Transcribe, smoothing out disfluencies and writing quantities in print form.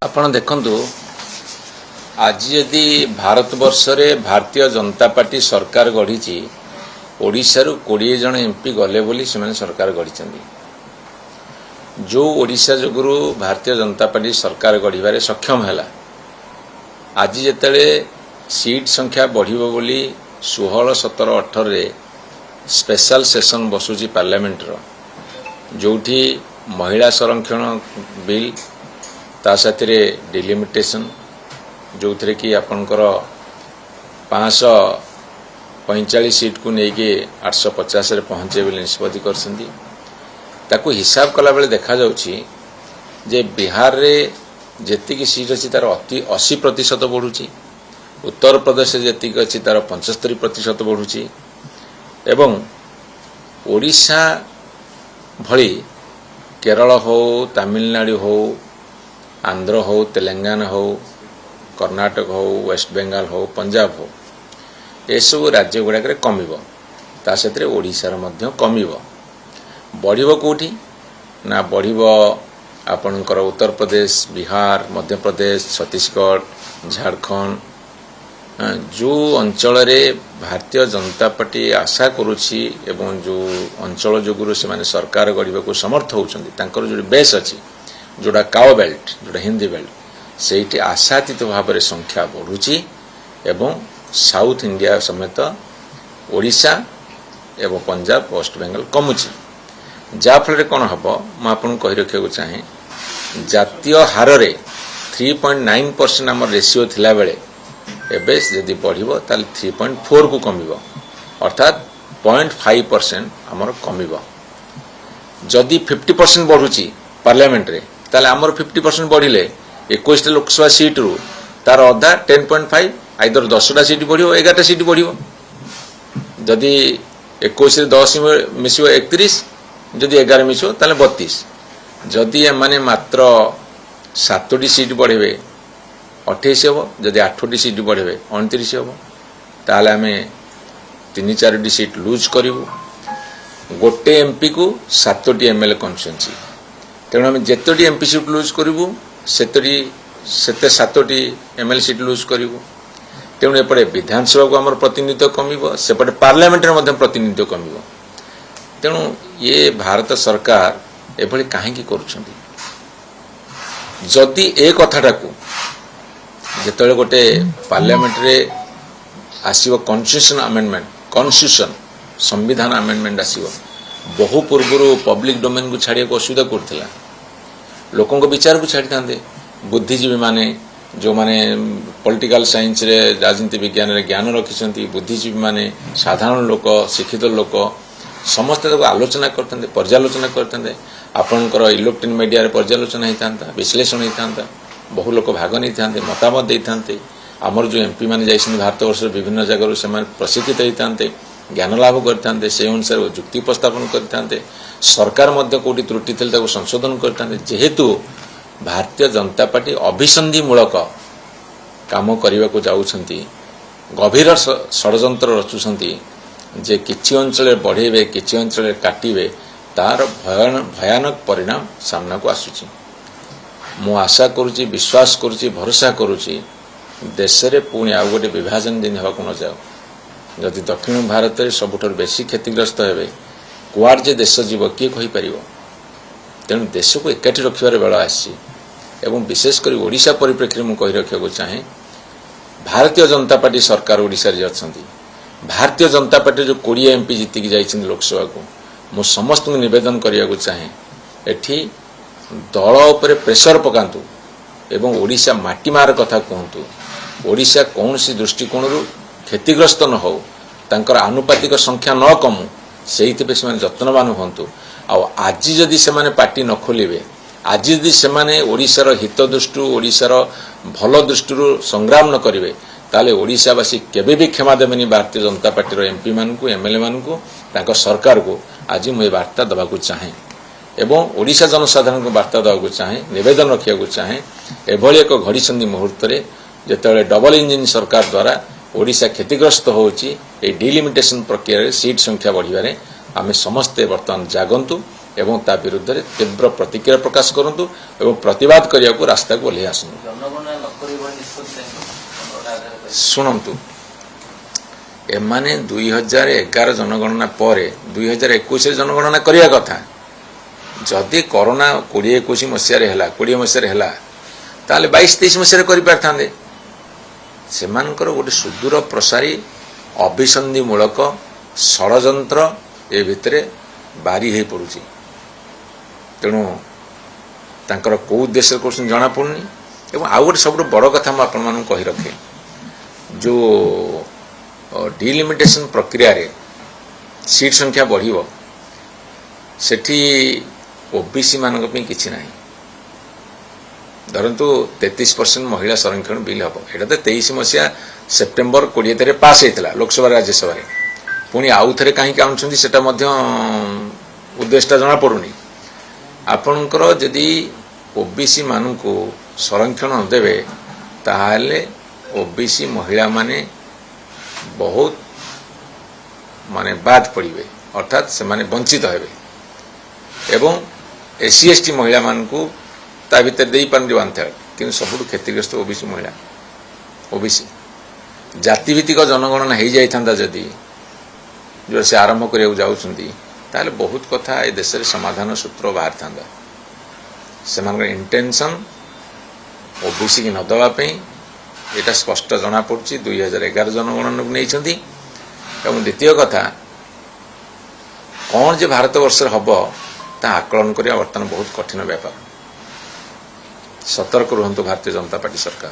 आपण देखंतु आज यदि भारतवर्ष रे भारतीय जनता पार्टी सरकार गढ़ी ओडिशा रु 20 जन एमपी गले बोली से सरकार गढ़ी जो ओडिशा जोगुरु भारतीय जनता पार्टी सरकार गढ़ी सक्षम है आज जिते सीट संख्या बढ़िबो बोली 16, 17, 18 रे स्पेशल सेशन बसुची पार्लियामेंट रो जोठी महिला संरक्षण बिल ता साथरे डिलिमिटेशन जो थे कि आपणकर 545 सीट को लेके 850 रे पहुंचे बोली निष्पत्ति करछंती ताकू हिसाब कला बेले देखा जाउछि जे बिहार रे जेतिकी सीट अछि तार 80% बढ़ुछि उत्तर प्रदेश जेतिकी अछि तार 75% बढ़ुछि एवं ओडिशा भली केरल हो तमिलनाडु हो आंध्र हो तेलंगाना हो कर्नाटक हो वेस्ट बेंगल हो पंजाब हो ये सब राज्य गुड़ाक कमिबो ता सतरे ओडिशा मध्य कमिबो बढ़िबो कोठी ना बढ़िबो आपनकर उत्तर प्रदेश बिहार मध्य प्रदेश छत्तीसगढ़ झारखंड जो अंचल रे भारतीय जनता पार्टी आशा करुछि एवं जो अंचल जोगुरु से माने सरकार गढ़िबा को समर्थ होउछंती तांकर जो बेस अछि जोड़ा काओ बेल्ट जोड़ा हिंदी बेल्ट सेठी आशातीत भाव में संख्या बढ़ुची एवं साउथ इंडिया समेत ओडिशा एवं पंजाब वेस्ट बेंगल कमुची जाफल कौन हम मुझे कही रखा चाहे जातीय हार रे 3.9% आम रेसीओ थिला बेले एबे यदि बढ़िबो ताल 3.4 को कमिबो अर्थात 0.5% आमर कमिबो जदि 50% बढ़ुची पार्लियामेंट रे ताले आमर 50% बढ़िले 21 लोकसभा सीट रु तार अधा 10.5 आइदर 10टा सीट बढ़िबो 11टा सीट बढ़िबो जदि 21 रे 10 मिसिबो 31 जदि 11 मिसिबो ताले 32 जदि माने मात्र 7टी सीट बढ़ेबे 28 हम जदि 8टी सीट बढ़ेबे 29 हम ताले आमे 3-4टी सीट लूज करिवु गोटे एमपी को 7टी एमएलए कन्स्टिट्यूएंसी तेणु आम जितोटी एमपी सीट लूज करूँ सेते 7टी एमएलए सीट लूज करूँ तेणु एपटे विधानसभा को आम प्रतिनिधित्व कमिबो सेपटे पार्लियामेंट रे प्रतिनिधित्व कमिबो तेणु ये भारत सरकार एभली काहेकि करूछंती जदि ए कथाटा को जेतले गोटे पार्लियामेंट रे आसीबो कॉन्स्टिट्यूशन संविधान अमेंडमेंट आसीबो बहु पूर्व पब्लिक डोमेन को छाड़िया असुविधा करथिला लोकों को विचार को छाड़ी थांदे बुद्धिजीवी माने जो माने पॉलिटिकल साइंस रे राजनीति विज्ञान रे ज्ञान रखिसंती बुद्धिजीवी माने साधारण लोक शिक्षित लोक समस्त आलोचना करते पर्यालोचना करते आपणकर इलेक्ट्रॉनिक मीडिया रे पर्यालोचना होता विश्लेषण होता बहु लोक भाग नहीं था मतामत देते आमर जो एमपी माने जाइछन भारतवर्ष विभिन्न जगह से प्रशिक्षित होते ज्ञान लाभ करते से अनुसार जुक्ति उपस्थापन करते सरकार मध्य कोटी त्रुटि थी संशोधन करते जेहेतु भारतीय जनता पार्टी अभिसंधि मूलक काम करने को जाउछंती गभीर षड्यंत्र रचुछंती जे किछि अंचल बढ़ेबे किछि अंचल काटिबे तार भयानक परिणाम सामना को आसुची मु आशा करुची विश्वास करुची भरोसा करुची देश रे पुणी आ गोटे विभाजन दिन होगा न जाओ जदि दक्षिण भारत में सबुठ बेसी क्षतिग्रस्त हे कुआड़ जे देश जीव किए कहीपर तेणु देश को एकाठी रखार बेल आसी विशेषकर ओडिशा परिप्रेक्षी में कही रखा चाहे भारतीय जनता पार्टी सरकार ओडिशा रे अछंती भारतीय जनता पार्टी जो 20 एमपी जीतिकी जाइछन लोकसभा को मु समस्त निवेदन करिया चाहे एठी दल उपरे प्रेशर पकांतु एवं ओडिशा माटीमार कथा कहतु ओडिशा कौन सी दृष्टिकोण क्षतिग्रस्त न हो तांकर आनुपातिक संख्या न कमु से जत्नवान हूँ आज जदि से पार्टी न खोलिबे आज जदि से ओडिशार हित दृष्टि ओडिशार भल दृष्टि संग्राम न करेंगे ताले ओडिशावासी केबे भी क्षमा देवेनि Bharatiya Janata party MP मानकु MLA मानकु तांको सरकार को आज मुझे वार्ता देवाक चाहे एवं ओडिशा जनसाधारण को वार्ता देवाक चाहे निवेदन रखा चाहे एभली एक घड़ीसंधि मुहूर्त में जिते डबल इंजिन सरकार द्वारा ओडिशा क्षतिग्रस्त होची ए डिलिमिटेशन प्रक्रिया सीट संख्या बढ़िबारे आमे समस्ते वर्तमान जागंतु ଏବଂ ତା ବିରୁଦ୍ଧରେ ତୀବ୍ର ପ୍ରତିକ୍ରିୟା ପ୍ରକାଶ କରନ୍ତୁ ଏବଂ ପ୍ରତିବାଦ କରିବାକୁ ରାସ୍ତାକୁ ଓହ୍ଲାଇ ଆସନ୍ତୁ। ଶୁଣନ୍ତୁ, ଏମାନେ 2011 ଜନଗଣନା ପରେ 2021 ଜନଗଣନା କରିବା କଥା। ଯଦି କରୋନା 2021 ମସିହାରେ ହେଲା 20 ମସିହାରେ ହେଲା ତାହେଲେ 22-23 ମସିହାରେ କରିପାରିଥାନ୍ତେ। ସେମାନଙ୍କର ଗୋଟେ ସୁଦୂର ପ୍ରସାରୀ ଅଭିସନ୍ଧିମୂଳକ ଷଡ଼ଯନ୍ତ୍ର ଏ ଭିତରେ ବାରି ହୋଇ ପଡ଼ୁଛି। ତେଣୁ ତାଙ୍କର କେଉଁ ଉଦ୍ଦେଶ୍ୟରେ କରୁଛନ୍ତି ଜଣାପଡ଼ୁନି। ଏବଂ ଆଉ ଗୋଟେ ସବୁଠୁ ବଡ଼ କଥା ମୁଁ ଆପଣମାନଙ୍କୁ କହି ରଖେ, ଯେଉଁ ଡିଲିମିଟେସନ୍ ପ୍ରକ୍ରିୟାରେ ସିଟ୍ ସଂଖ୍ୟା ବଢ଼ିବ ସେଠି ଓବିସି ମାନଙ୍କ ପାଇଁ କିଛି ନାହିଁ। ଧରନ୍ତୁ 33% ମହିଳା ସଂରକ୍ଷଣ ବିଲ୍ ହେବ, ଏଇଟା ତ 23 ମସିହା ସେପ୍ଟେମ୍ବର 20 ପାସ୍ ହେଇଥିଲା ଲୋକସଭା ରାଜ୍ୟସଭାରେ। ପୁଣି ଆଉ ଥରେ କାହିଁକି ଆଣୁଛନ୍ତି ସେଟା ମଧ୍ୟ ଉଦ୍ଦେଶ୍ୟଟା ଜଣାପଡ଼ୁନି। ଆପଣଙ୍କର ଯଦି ଓବିସି ମାନଙ୍କୁ ସଂରକ୍ଷଣ ଦେବେ ତାହେଲେ ଓବିସି ମହିଳାମାନେ ବହୁତ ବାଦ ପଡ଼ିବେ, ଅର୍ଥାତ୍ ସେମାନେ ବଞ୍ଚିତ ହେବେ। ଏବଂ SC ST ମହିଳାମାନଙ୍କୁ ତା ଭିତରେ ଦେଇପାରନ୍ତି 1/3, କିନ୍ତୁ ସବୁଠୁ କ୍ଷତିଗ୍ରସ୍ତ ଓବିସି ମହିଳା। ଓବିସି ଜାତିଭିତ୍ତିକ ଜନଗଣନା ହେଇଯାଇଥାନ୍ତା ଯଦି ଯେଉଁ ସେ ଆରମ୍ଭ କରିବାକୁ ଯାଉଛନ୍ତି, ତାହେଲେ ବହୁତ କଥା ଏ ଦେଶରେ ସମାଧାନ ସୂତ୍ର ବାହାରିଥାନ୍ତା। ସେମାନଙ୍କର ଇଣ୍ଟେନସନ୍ ଓବିସି କି ନ ଦେବା ପାଇଁ ଏଇଟା ସ୍ପଷ୍ଟ ଜଣାପଡ଼ୁଛି। 2011 ଜନଗଣନାକୁ ନେଇଛନ୍ତି। ଏବଂ ଦ୍ୱିତୀୟ କଥା, କ'ଣ ଯେ ଭାରତବର୍ଷରେ ହେବ ତାହା ଆକଳନ କରିବା ବର୍ତ୍ତମାନ ବହୁତ କଠିନ ବ୍ୟାପାର। ସତର୍କ ରୁହନ୍ତୁ ଭାରତୀୟ ଜନତା ପାର୍ଟି ସରକାର।